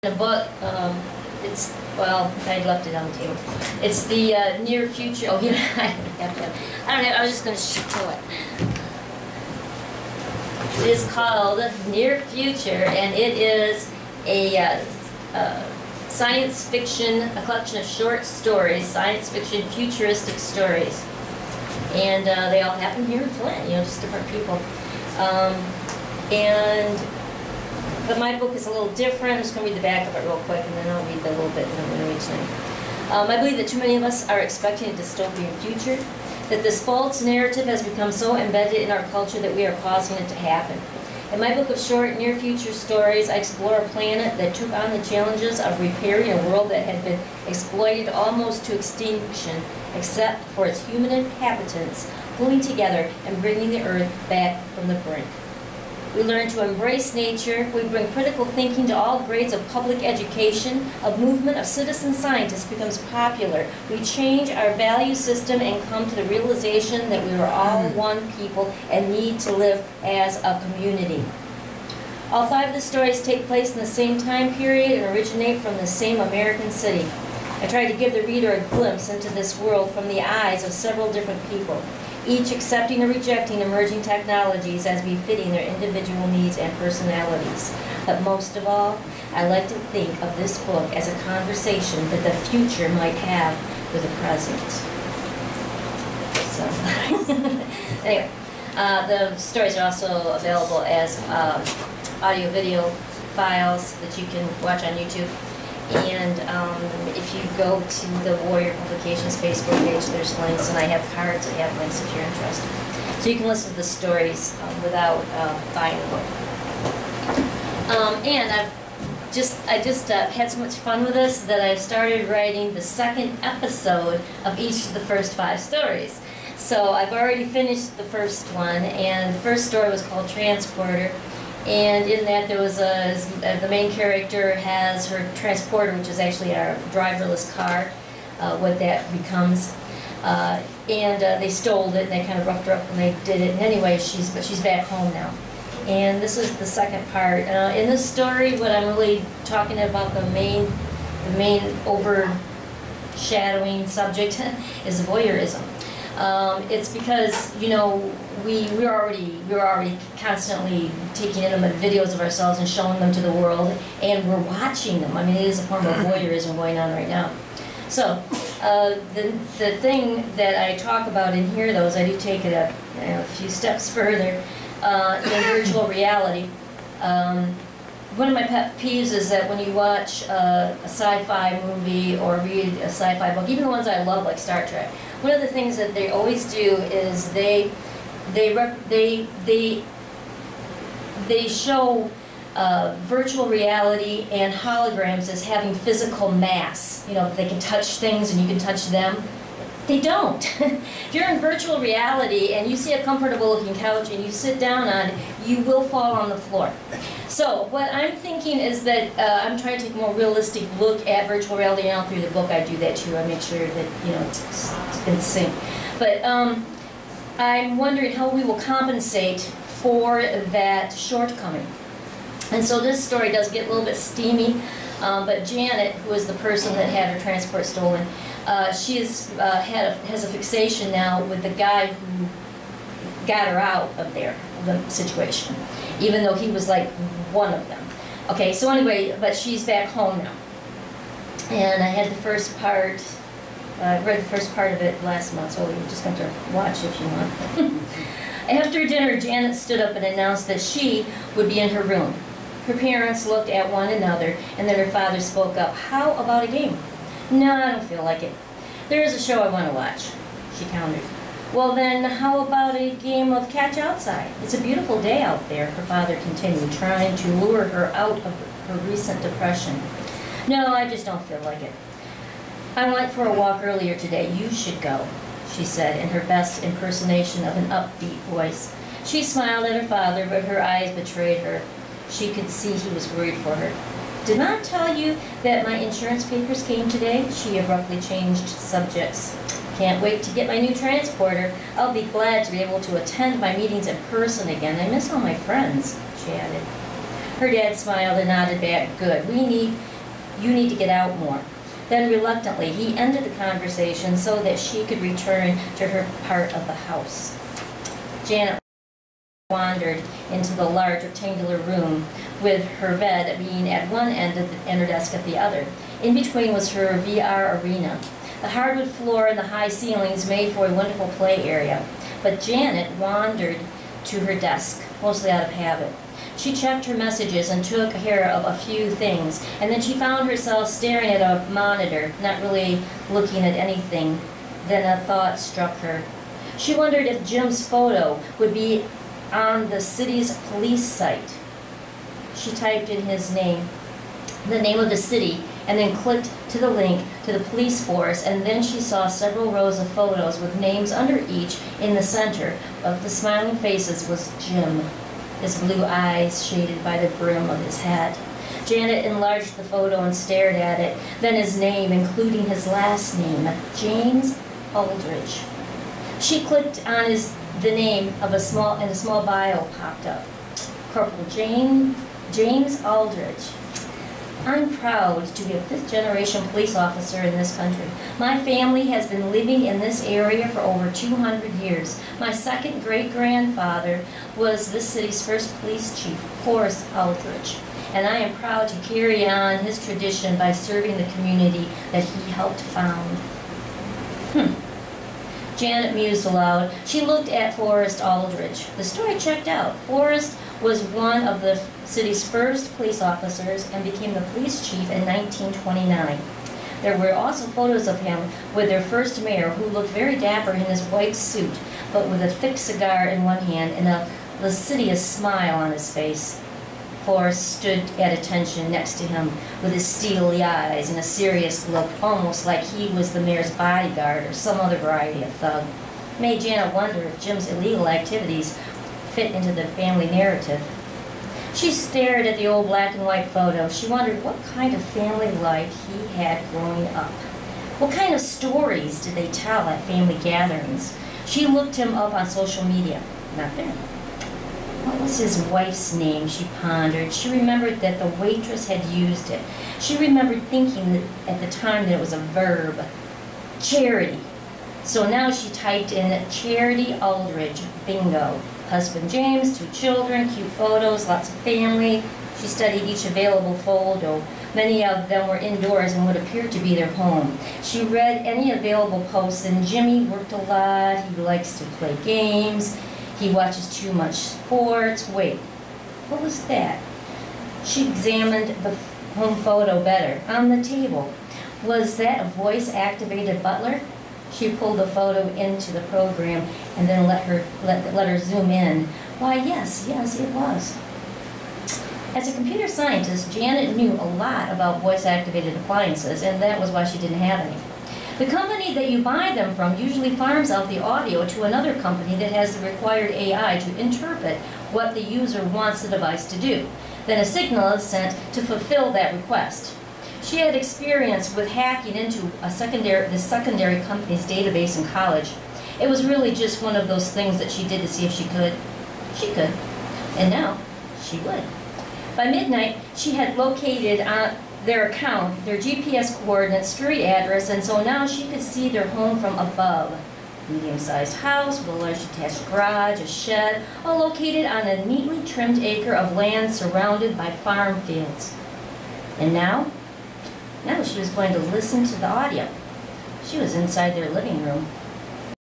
A book, it's, well, I left it on the table. It's the near future, oh, yeah, I was just going to show it. It is called Near Future, and it is a science fiction, a collection of short stories, science fiction, futuristic stories. And they all happen here in Flint, you know, just different people. But my book is a little different. I'm just going to read the back of it real quick, and then I'll read the little bit that I'm going to read tonight. I believe that too many of us are expecting a dystopian future, that this false narrative has become so embedded in our culture that we are causing it to happen. In my book of short, near future stories, I explore a planet that took on the challenges of repairing a world that had been exploited almost to extinction, except for its human inhabitants pulling together and bringing the earth back from the brink. We learn to embrace nature. We bring critical thinking to all grades of public education. A movement of citizen scientists becomes popular. We change our value system and come to the realization that we are all one people and need to live as a community. All 5 of the stories take place in the same time period and originate from the same American city. I try to give the reader a glimpse into this world from the eyes of several different people, each accepting or rejecting emerging technologies as befitting their individual needs and personalities. But most of all, I like to think of this book as a conversation that the future might have with the present. So, anyway, the stories are also available as audio-video files that you can watch on YouTube. And if you go to the Warrior Publications Facebook page, there's links, and I have cards that have links if you're interested. So you can listen to the stories without buying the book. And I just had so much fun with this that I started writing the second episode of each of the first 5 stories. So I've already finished the first one, and the first story was called Transporter. And in that, there was the main character has her transporter, which is actually our driverless car, what that becomes. And they stole it, and they kind of roughed her up when they did it. And anyway, she's back home now. And this is the second part. In this story, what I'm really talking about, the main overshadowing subject is voyeurism. It's because, you know, we're already constantly taking in videos of ourselves and showing them to the world, and we're watching them. I mean, it is a form of voyeurism going on right now. So the thing that I talk about in here, though, is I do take it a few steps further in virtual reality. One of my pet peeves is that when you watch a sci-fi movie or read a sci-fi book, even the ones I love, like Star Trek, one of the things that they always do is they show virtual reality and holograms as having physical mass. You know, they can touch things and you can touch them. They don't. If you're in virtual reality and you see a comfortable looking couch and you sit down on it, you will fall on the floor. So what I'm thinking is that I'm trying to take a more realistic look at virtual reality, and all through the book I do that too. I make sure that, you know, it's in sync. But I'm wondering how we will compensate for that shortcoming. And so this story does get a little bit steamy, but Janet, who is the person that had her transport stolen, she has a fixation now with the guy who got her out of the situation, even though he was like one of them. Okay, so anyway, but she's back home now. And I had the first part, I read the first part of it last month, so you're just going to watch if you want. After dinner, Janet stood up and announced that she would be in her room. Her parents looked at one another, and then her father spoke up. How about a game? No, I don't feel like it. There is a show I want to watch, she countered. Well then, how about a game of catch outside? It's a beautiful day out there, her father continued, trying to lure her out of her recent depression. No, I just don't feel like it. I went for a walk earlier today. You should go, she said in her best impersonation of an upbeat voice. She smiled at her father, but her eyes betrayed her. She could see he was worried for her. Did not tell you that my insurance papers came today? She abruptly changed subjects. Can't wait to get my new transporter. I'll be glad to be able to attend my meetings in person again. I miss all my friends, she added. Her dad smiled and nodded back. Good. We need "You need to get out more." Then reluctantly, he ended the conversation so that she could return to her part of the house. Janet wandered into the large rectangular room, with her bed being at one end and her desk at the other. In between was her VR arena. The hardwood floor and the high ceilings made for a wonderful play area. But Janet wandered to her desk, mostly out of habit. She checked her messages and took care of a few things, and then she found herself staring at a monitor, not really looking at anything. Then a thought struck her. She wondered if Jim's photo would be on the city's police site. She typed in his name, the name of the city, and then clicked to the link to the police force, and then she saw several rows of photos with names under each. In the center of the smiling faces was Jim, his blue eyes shaded by the brim of his hat. Janet enlarged the photo and stared at it, then his name, including his last name, James Aldridge. She clicked on the name of a small bio popped up. Corporal James Aldridge. I'm proud to be a fifth-generation police officer in this country. My family has been living in this area for over 200 years. My second great-grandfather was this city's first police chief, Forrest Aldridge, and I am proud to carry on his tradition by serving the community that he helped found. Janet mused aloud. She looked at Forrest Aldridge. The story checked out. Forrest was one of the city's first police officers and became the police chief in 1929. There were also photos of him with their first mayor, who looked very dapper in his white suit, but with a thick cigar in one hand and a lascivious smile on his face. Forrest stood at attention next to him with his steely eyes and a serious look, almost like he was the mayor's bodyguard or some other variety of thug. It made Janet wonder if Jim's illegal activities fit into the family narrative. She stared at the old black and white photo. She wondered what kind of family life he had growing up. What kind of stories did they tell at family gatherings? She looked him up on social media. Not there. What was his wife's name, she pondered. She remembered that the waitress had used it. She remembered thinking that at the time that it was a verb. Charity. So now she typed in Charity Aldridge. Bingo. Husband James, 2 children, cute photos, lots of family. She studied each available photo. Many of them were indoors and would appear to be their home. She read any available posts, and Jimmy worked a lot. He likes to play games. He watches too much sports. Wait, what was that? She examined the home photo better. On the table, was that a voice-activated butler? She pulled the photo into the program and then let her zoom in. Why, yes, it was. As a computer scientist, Janet knew a lot about voice-activated appliances, and that was why she didn't have any. The company that you buy them from usually farms out the audio to another company that has the required AI to interpret what the user wants the device to do. Then a signal is sent to fulfill that request. She had experience with hacking into the secondary company's database in college. It was really just one of those things that she did to see if she could. She could. And now, she would. By midnight, she had located their account, their GPS coordinates, street address, and so now she could see their home from above. Medium-sized house with a large detached garage, a shed, all located on a neatly trimmed acre of land surrounded by farm fields. And now she was going to listen to the audio. She was inside their living room.